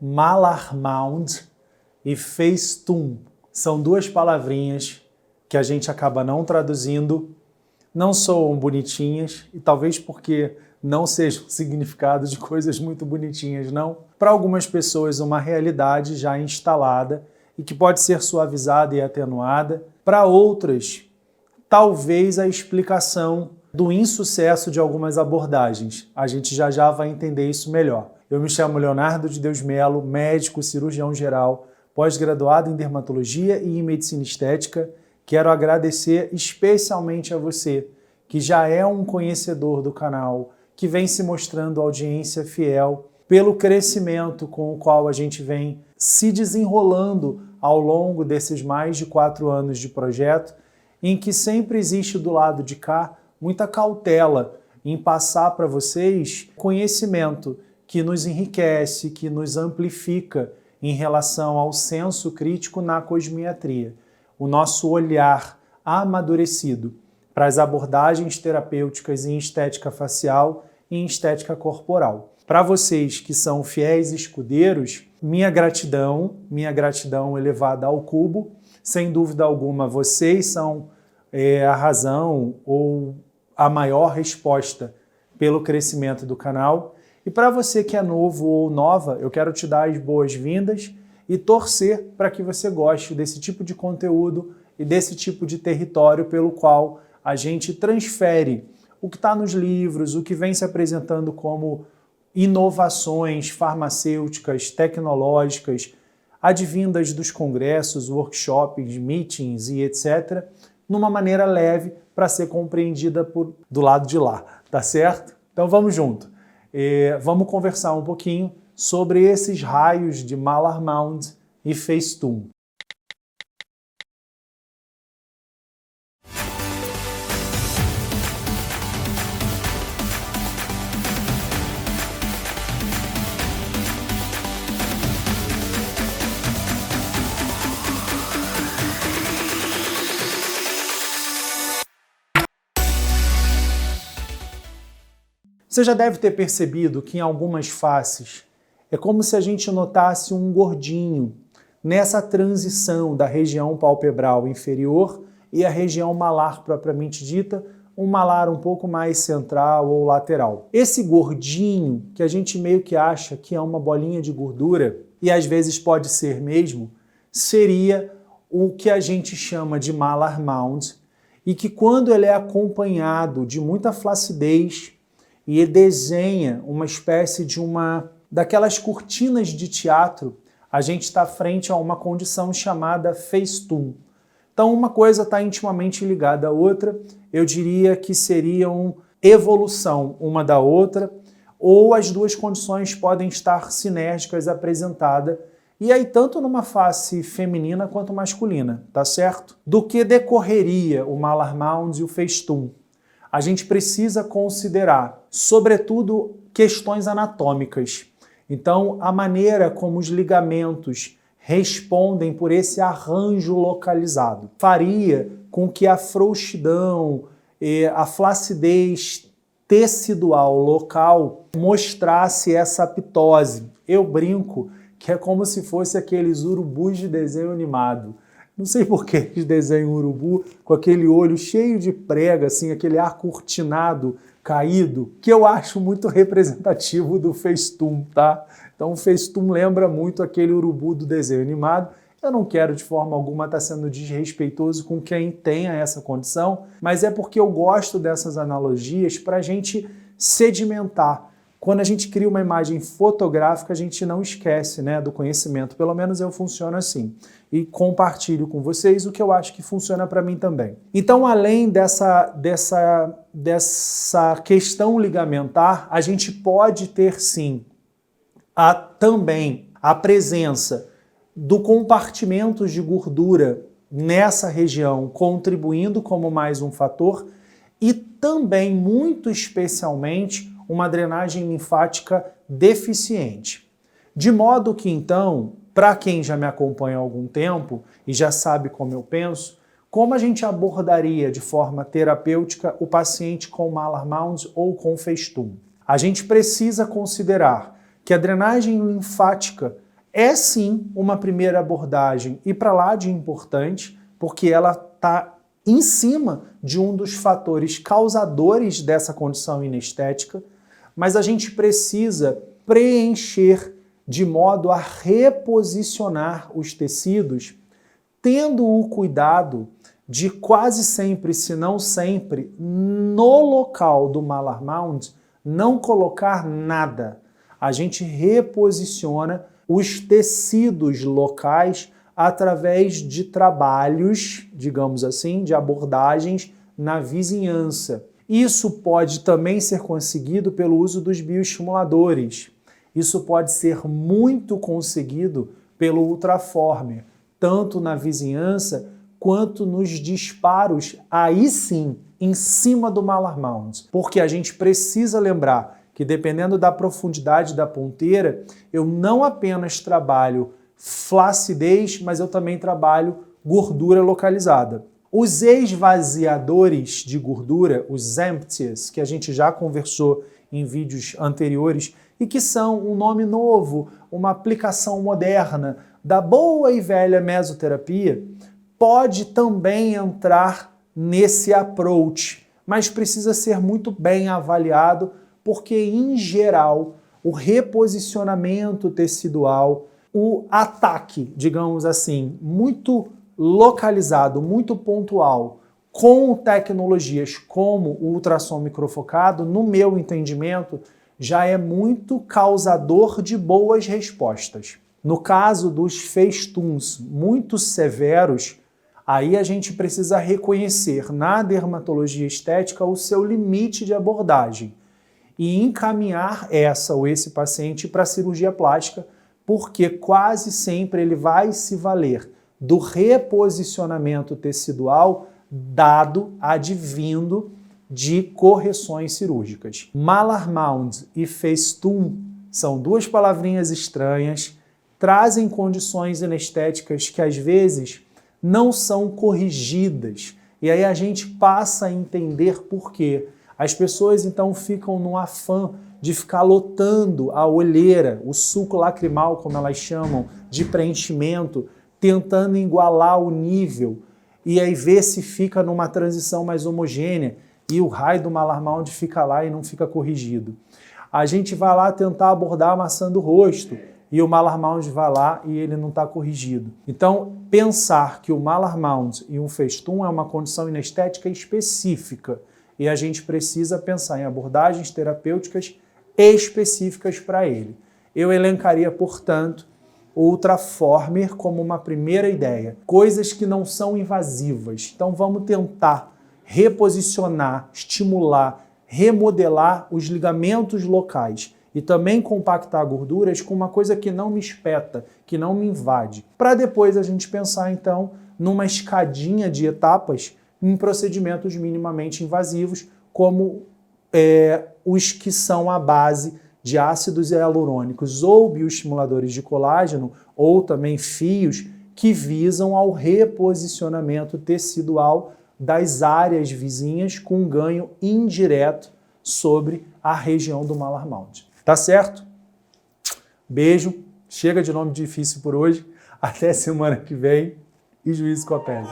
Malar-Mound e Feestum. São duas palavrinhas que a gente acaba não traduzindo, não soam bonitinhas, e talvez porque não sejam significados de coisas muito bonitinhas, não. Para algumas pessoas, uma realidade já instalada e que pode ser suavizada e atenuada. Para outras, talvez a explicação do insucesso de algumas abordagens. A gente já vai entender isso melhor. Eu me chamo Leonardo de Deus Melo, médico, cirurgião geral, pós-graduado em dermatologia e em medicina estética. Quero agradecer especialmente a você, que já é um conhecedor do canal, que vem se mostrando audiência fiel, pelo crescimento com o qual a gente vem se desenrolando ao longo desses mais de 4 anos de projeto, em que sempre existe do lado de cá muita cautela em passar para vocês conhecimento que nos enriquece, que nos amplifica em relação ao senso crítico na cosmiatria. O nosso olhar amadurecido para as abordagens terapêuticas em estética facial e em estética corporal. Para vocês que são fiéis escudeiros, minha gratidão elevada ao cubo. Sem dúvida alguma, vocês são a razão ou a maior resposta pelo crescimento do canal. E para você que é novo ou nova, eu quero te dar as boas-vindas e torcer para que você goste desse tipo de conteúdo e desse tipo de território pelo qual a gente transfere o que está nos livros, o que vem se apresentando como inovações farmacêuticas, tecnológicas, advindas dos congressos, workshops, meetings e etc., numa maneira leve para ser compreendida do lado de lá, tá certo? Então vamos junto. Vamos conversar um pouquinho sobre esses raios de Malar-Mound e Feestum. Você já deve ter percebido que em algumas faces é como se a gente notasse um gordinho nessa transição da região palpebral inferior e a região malar propriamente dita, um malar um pouco mais central ou lateral. Esse gordinho, que a gente meio que acha que é uma bolinha de gordura, e às vezes pode ser mesmo, seria o que a gente chama de Malar-Mound, e que quando ele é acompanhado de muita flacidez, e ele desenha uma espécie de daquelas cortinas de teatro, a gente está frente a uma condição chamada Feestum. Então uma coisa está intimamente ligada à outra, eu diria que seriam evolução uma da outra, ou as duas condições podem estar sinérgicas apresentadas, e aí tanto numa face feminina quanto masculina, tá certo? Do que decorreria o Malar-Mound e o Feestum? A gente precisa considerar, sobretudo, questões anatômicas. Então, a maneira como os ligamentos respondem por esse arranjo localizado faria com que a frouxidão e a flacidez tecidual local mostrasse essa aptose. Eu brinco que é como se fosse aqueles urubus de desenho animado. Não sei por que eles desenham um urubu com aquele olho cheio de prega, assim, aquele ar cortinado, caído, que eu acho muito representativo do Feestum, tá? Então o Feestum lembra muito aquele urubu do desenho animado. Eu não quero de forma alguma estar sendo desrespeitoso com quem tenha essa condição, mas é porque eu gosto dessas analogias para a gente sedimentar. Quando a gente cria uma imagem fotográfica, a gente não esquece, né, do conhecimento. Pelo menos eu funciono assim. E compartilho com vocês o que eu acho que funciona para mim também. Então, além dessa questão ligamentar, a gente pode ter, sim, também a presença do compartimento de gordura nessa região, contribuindo como mais um fator, e também, muito especialmente, uma drenagem linfática deficiente. De modo que, então, para quem já me acompanha há algum tempo e já sabe como eu penso, como a gente abordaria de forma terapêutica o paciente com Malar-Mound ou com Feestum? A gente precisa considerar que a drenagem linfática É sim uma primeira abordagem e para lá de importante, porque ela está em cima de um dos fatores causadores dessa condição inestética, mas a gente precisa preencher de modo a reposicionar os tecidos, tendo o cuidado de quase sempre, se não sempre, no local do malar mount, não colocar nada. A gente reposiciona os tecidos locais através de trabalhos, digamos assim, de abordagens na vizinhança. Isso pode também ser conseguido pelo uso dos bioestimuladores. Isso pode ser muito conseguido pelo ultraformer, tanto na vizinhança quanto nos disparos, aí sim, em cima do malar mount. Porque a gente precisa lembrar que dependendo da profundidade da ponteira, eu não apenas trabalho flacidez, mas eu também trabalho gordura localizada. Os esvaziadores de gordura, os empties, que a gente já conversou em vídeos anteriores, e que são um nome novo, uma aplicação moderna da boa e velha mesoterapia, pode também entrar nesse approach, mas precisa ser muito bem avaliado, porque, em geral, o reposicionamento tecidual, o ataque, digamos assim, muito localizado, muito pontual, com tecnologias como o ultrassom microfocado, no meu entendimento, já é muito causador de boas respostas. No caso dos festuns muito severos, aí a gente precisa reconhecer na dermatologia estética o seu limite de abordagem e encaminhar essa ou esse paciente para a cirurgia plástica, porque quase sempre ele vai se valer do reposicionamento tecidual dado, advindo de correções cirúrgicas. Malar mount e festoon são duas palavrinhas estranhas, trazem condições inestéticas que às vezes não são corrigidas. E aí a gente passa a entender por quê. As pessoas então ficam no afã de ficar lotando a olheira, o suco lacrimal, como elas chamam, de preenchimento, tentando igualar o nível e aí ver se fica numa transição mais homogênea e o raio do malar mount fica lá e não fica corrigido. A gente vai lá tentar abordar a maçã do rosto e o malar mount vai lá e ele não está corrigido. Então, pensar que o malar mount e um festoon é uma condição inestética específica e a gente precisa pensar em abordagens terapêuticas específicas para ele. Eu elencaria, portanto, o ultraformer como uma primeira ideia. Coisas que não são invasivas. Então vamos tentar reposicionar, estimular, remodelar os ligamentos locais e também compactar gorduras com uma coisa que não me espeta, que não me invade. Para depois a gente pensar então numa escadinha de etapas em procedimentos minimamente invasivos, como os que são à base de ácidos hialurônicos ou bioestimuladores de colágeno, ou também fios que visam ao reposicionamento tecidual das áreas vizinhas com um ganho indireto sobre a região do malar mount. Tá certo? Beijo, chega de nome difícil por hoje, até semana que vem e juízo com a pele.